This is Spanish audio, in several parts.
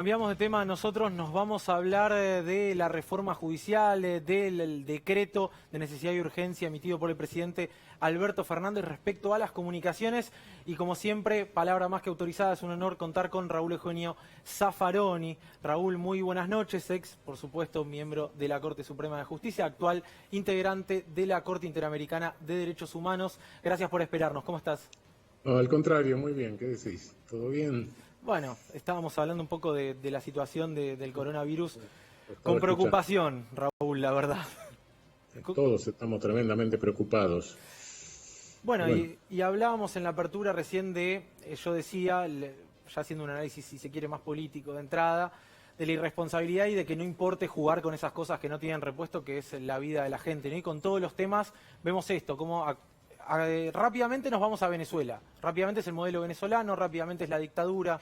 Cambiamos de tema, nosotros nos vamos a hablar de la reforma judicial, del decreto de necesidad y urgencia emitido por el presidente Alberto Fernández respecto a las comunicaciones. Y como siempre, palabra más que autorizada, es un honor contar con Raúl Eugenio Zaffaroni. Raúl, muy buenas noches, ex, por supuesto, miembro de la Corte Suprema de Justicia, actual integrante de la Corte Interamericana de Derechos Humanos. Gracias por esperarnos, ¿cómo estás? No, al contrario, muy bien, ¿qué decís? ¿Todo bien? Bueno, estábamos hablando un poco de la situación del coronavirus Estaba con escuchando. preocupación, Raúl, la verdad. Todos estamos tremendamente preocupados. Bueno, Bueno, y hablábamos en la apertura recién de, yo decía, ya haciendo un análisis, si se quiere, más político de entrada, de la irresponsabilidad y de que no importe jugar con esas cosas que no tienen repuesto, que es la vida de la gente, ¿no? Y con todos los temas vemos esto, como rápidamente nos vamos a Venezuela, rápidamente es el modelo venezolano, rápidamente es la dictadura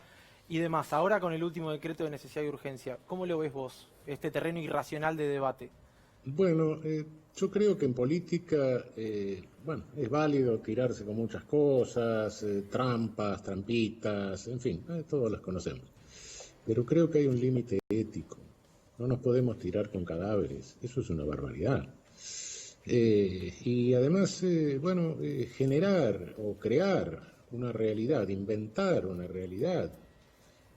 y demás. Ahora con el último decreto de necesidad y urgencia, ¿cómo lo ves vos, este terreno irracional de debate? bueno, yo creo que en política, bueno, es válido tirarse con muchas cosas, trampas, trampitas, en fin, todos las conocemos. Pero creo que hay un límite ético. No nos podemos tirar con cadáveres, eso es una barbaridad. Y además, bueno, generar o crear una realidad, inventar una realidad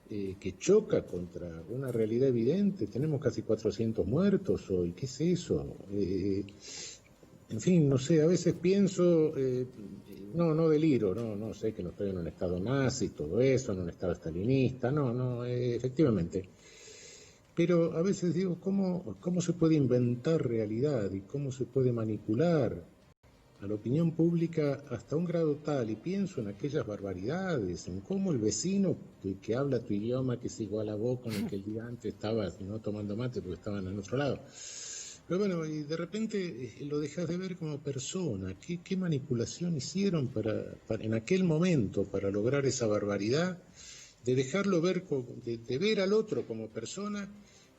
que choca contra una realidad evidente. Tenemos casi 400 muertos hoy, ¿qué es eso? En fin, no sé, a veces pienso, no deliro, no sé que no estoy en un estado nazi, todo eso, en un estado stalinista, efectivamente. Pero a veces digo, ¿cómo se puede inventar realidad y cómo se puede manipular a la opinión pública hasta un grado tal? Y pienso en aquellas barbaridades, en cómo el vecino que habla tu idioma, que es igual a vos, con el que el día antes estabas no tomando mate porque estaban en otro lado. Pero bueno, y de repente lo dejas de ver como persona. ¿Qué manipulación hicieron en aquel momento para lograr esa barbaridad? De dejarlo ver, de ver al otro como persona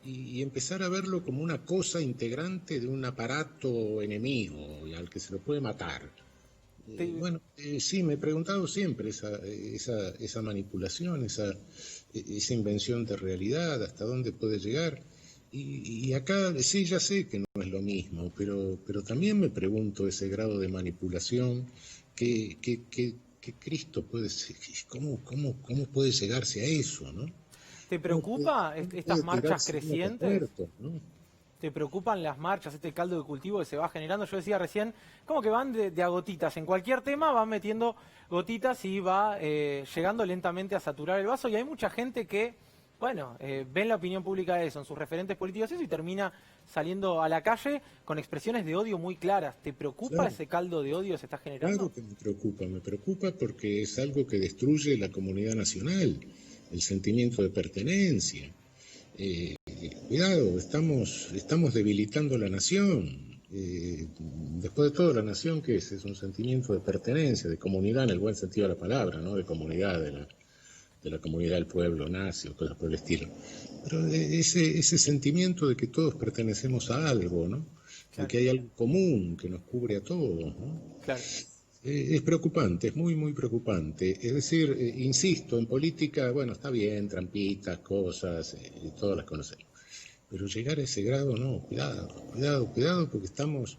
y empezar a verlo como una cosa integrante de un aparato enemigo y al que se lo puede matar. Te- Bueno, sí, me he preguntado siempre esa manipulación, esa invención de realidad, hasta dónde puede llegar. Y acá sí, ya sé que no es lo mismo, pero también me pregunto ese grado de manipulación que Cristo puede ser, cómo puede llegarse a eso, ¿no? ¿Te ¿Cómo puede, preocupa cómo estas puede marchas tirarse uno con crecientes? muertos, ¿no? ¿Te preocupan las marchas, este caldo de cultivo que se va generando? Yo decía recién, como que van de a gotitas. En cualquier tema van metiendo gotitas y va llegando lentamente a saturar el vaso. Y hay mucha gente que, bueno, ven la opinión pública de eso, en sus referentes políticos eso, y termina saliendo a la calle con expresiones de odio muy claras. ¿Te preocupa Claro. ese caldo de odio que se está generando? Claro que me preocupa porque es algo que destruye la comunidad nacional, el sentimiento de pertenencia. Cuidado, estamos debilitando la nación. Después de todo, la nación, ¿qué es? Es un sentimiento de pertenencia, de comunidad en el buen sentido de la palabra, ¿no? De comunidad, de la comunidad del pueblo nazi o cosas por el estilo. Pero ese sentimiento de que todos pertenecemos a algo, ¿no? De Claro, que hay algo común que nos cubre a todos, ¿no? claro. Es preocupante, es muy, muy preocupante. Es decir, insisto, en política, bueno, está bien, trampitas, cosas, todas las conocemos. Pero llegar a ese grado, no, cuidado, porque estamos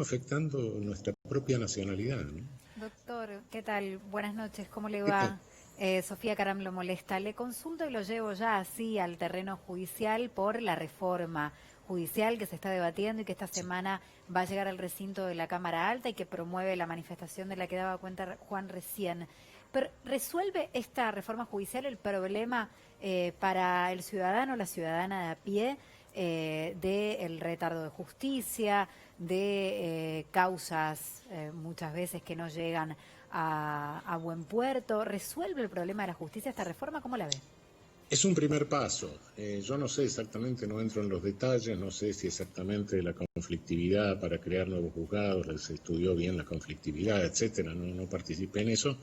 afectando nuestra propia nacionalidad, ¿no? Doctor, ¿qué tal? Buenas noches, ¿cómo le ¿Qué tal? va? Sofía Caram lo molesta. Le consulto y lo llevo ya así al terreno judicial por la reforma judicial que se está debatiendo y que esta semana va a llegar al recinto de la Cámara Alta y que promueve la manifestación de la que daba cuenta Juan recién. Pero ¿resuelve esta reforma judicial el problema para el ciudadano, la ciudadana de a pie, del retardo de justicia, de causas muchas veces que no llegan a buen puerto? ¿Resuelve el problema de la justicia esta reforma? ¿Cómo la ve? Es un primer paso. Yo no sé exactamente, no entro en los detalles, no sé si exactamente la conflictividad para crear nuevos juzgados, se estudió bien la conflictividad, etcétera, no participé en eso,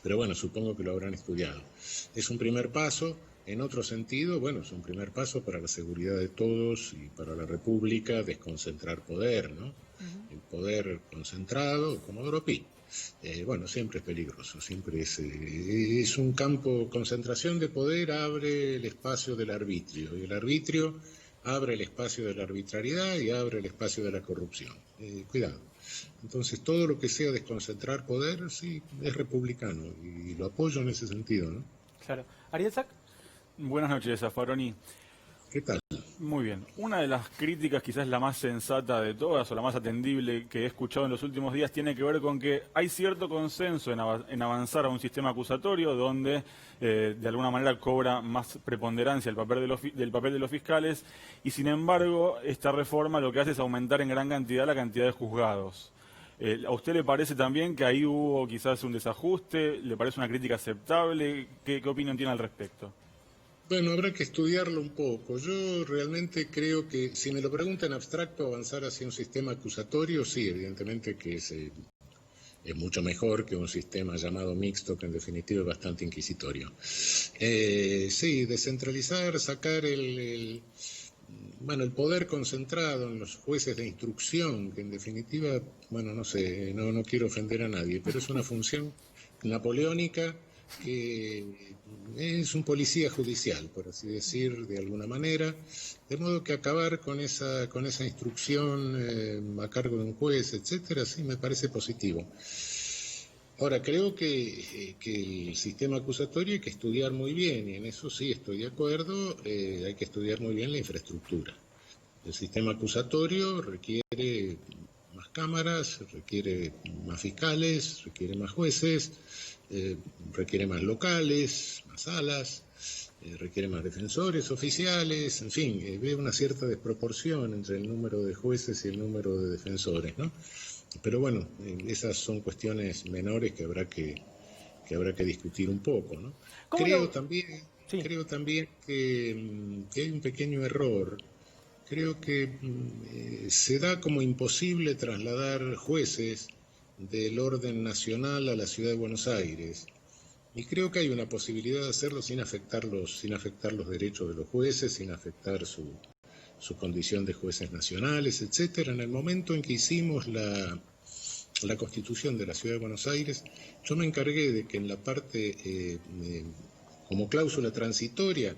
pero bueno, supongo que lo habrán estudiado. Es un primer paso. En otro sentido, bueno, es un primer paso para la seguridad de todos y para la República, desconcentrar poder, ¿no? El poder concentrado, como Pi. bueno, siempre es peligroso, siempre es un campo, concentración de poder abre el espacio del arbitrio, y el arbitrio abre el espacio de la arbitrariedad y abre el espacio de la corrupción. Cuidado. Entonces, todo lo que sea desconcentrar poder, sí, es republicano, y lo apoyo en ese sentido, ¿no? Claro. Ariel Sack. Buenas noches, Zaffaroni. ¿Qué tal? Muy bien. Una de las críticas, quizás la más sensata de todas o la más atendible que he escuchado en los últimos días, tiene que ver con que hay cierto consenso en avanzar a un sistema acusatorio donde de alguna manera cobra más preponderancia el papel del papel de los fiscales, y sin embargo esta reforma lo que hace es aumentar en gran cantidad la cantidad de juzgados. ¿A usted le parece también que ahí hubo quizás un desajuste? ¿Le parece una crítica aceptable? ¿Qué opinión tiene al respecto? Bueno, habrá que estudiarlo un poco. Yo realmente creo que, si me lo preguntan en abstracto, avanzar hacia un sistema acusatorio, sí, evidentemente que es mucho mejor que un sistema llamado mixto, que en definitiva es bastante inquisitorio. Sí, descentralizar, sacar el poder concentrado en los jueces de instrucción, que en definitiva, bueno, no sé, no quiero ofender a nadie, pero es una función napoleónica que es un policía judicial, por así decir, de alguna manera, de modo que acabar con esa instrucción a cargo de un juez, etcétera, sí me parece positivo. Ahora, creo que el sistema acusatorio hay que estudiar muy bien, y en eso sí estoy de acuerdo, hay que estudiar muy bien la infraestructura. El sistema acusatorio requiere más cámaras, requiere más fiscales, requiere más jueces, requiere más locales, más salas, requiere más defensores oficiales, en fin, veo una cierta desproporción entre el número de jueces y el número de defensores, ¿no? Pero bueno, esas son cuestiones menores que habrá que discutir un poco, ¿no? Creo también que hay un pequeño error. Creo que se da como imposible trasladar jueces del orden nacional a la ciudad de Buenos Aires. Y creo que hay una posibilidad de hacerlo sin afectar los derechos de los jueces, sin afectar su condición de jueces nacionales, etcétera. En el momento en que hicimos la Constitución de la Ciudad de Buenos Aires, yo me encargué de que en la parte, como cláusula transitoria,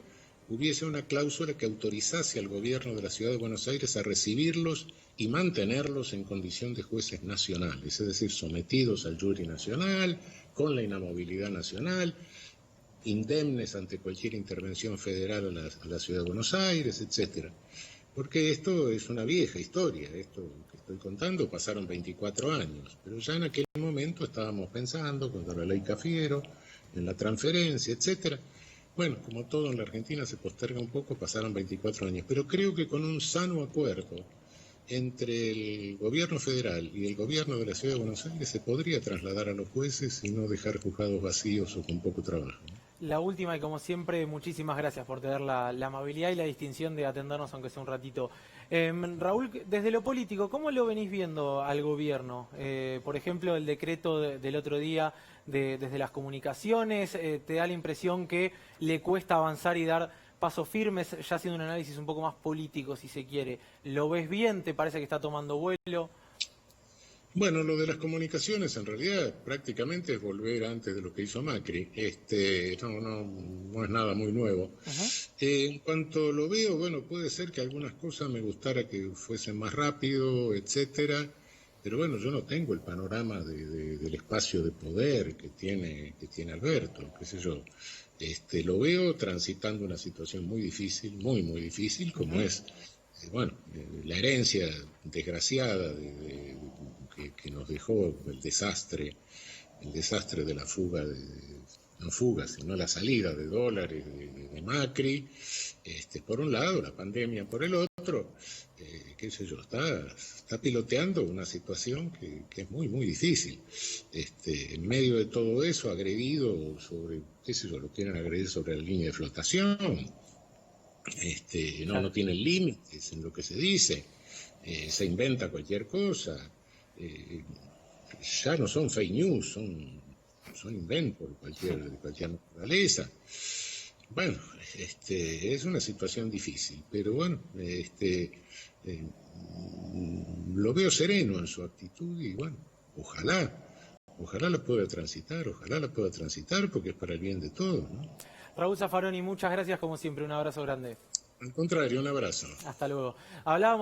hubiese una cláusula que autorizase al gobierno de la Ciudad de Buenos Aires a recibirlos y mantenerlos en condición de jueces nacionales, es decir, sometidos al jury nacional, con la inamovilidad nacional, indemnes ante cualquier intervención federal a la Ciudad de Buenos Aires, etcétera. Porque esto es una vieja historia, esto que estoy contando pasaron 24 años, pero ya en aquel momento estábamos pensando, con la ley Cafiero, en la transferencia, etcétera. Bueno, como todo en la Argentina se posterga un poco, pasaron 24 años, pero creo que con un sano acuerdo entre el gobierno federal y el gobierno de la Ciudad de Buenos Aires se podría trasladar a los jueces y no dejar juzgados vacíos o con poco trabajo. La última, y como siempre, muchísimas gracias por tener la amabilidad y la distinción de atendernos, aunque sea un ratito. Raúl, desde lo político, ¿cómo lo venís viendo al gobierno? Por ejemplo, el decreto del otro día desde las comunicaciones, ¿te da la impresión que le cuesta avanzar y dar pasos firmes, ya haciendo un análisis un poco más político, si se quiere? ¿Lo ves bien? ¿Te parece que está tomando vuelo? Bueno, lo de las comunicaciones en realidad prácticamente es volver antes de lo que hizo Macri. No es nada muy nuevo. En cuanto lo veo, bueno, puede ser que algunas cosas me gustara que fuesen más rápido, etcétera, pero bueno, yo no tengo el panorama del espacio de poder que tiene Alberto, qué sé yo. Lo veo transitando una situación muy difícil, muy difícil, como es, la herencia desgraciada que nos dejó el desastre de la fuga, no fuga, sino la salida de dólares de Macri, por un lado, la pandemia por el otro, qué sé yo, está piloteando una situación que es muy difícil. En medio de todo eso, agredido sobre, qué sé yo, lo quieren agredir sobre la línea de flotación, no tienen límites en lo que se dice, se inventa cualquier cosa, ya no son fake news, son inventos de cualquier naturaleza. Bueno, es una situación difícil, pero bueno, lo veo sereno en su actitud y bueno, ojalá Ojalá la pueda transitar porque es para el bien de todos, ¿no? Raúl Zaffaroni, muchas gracias como siempre, un abrazo grande. Al contrario, un abrazo. Hasta luego. Hablábamos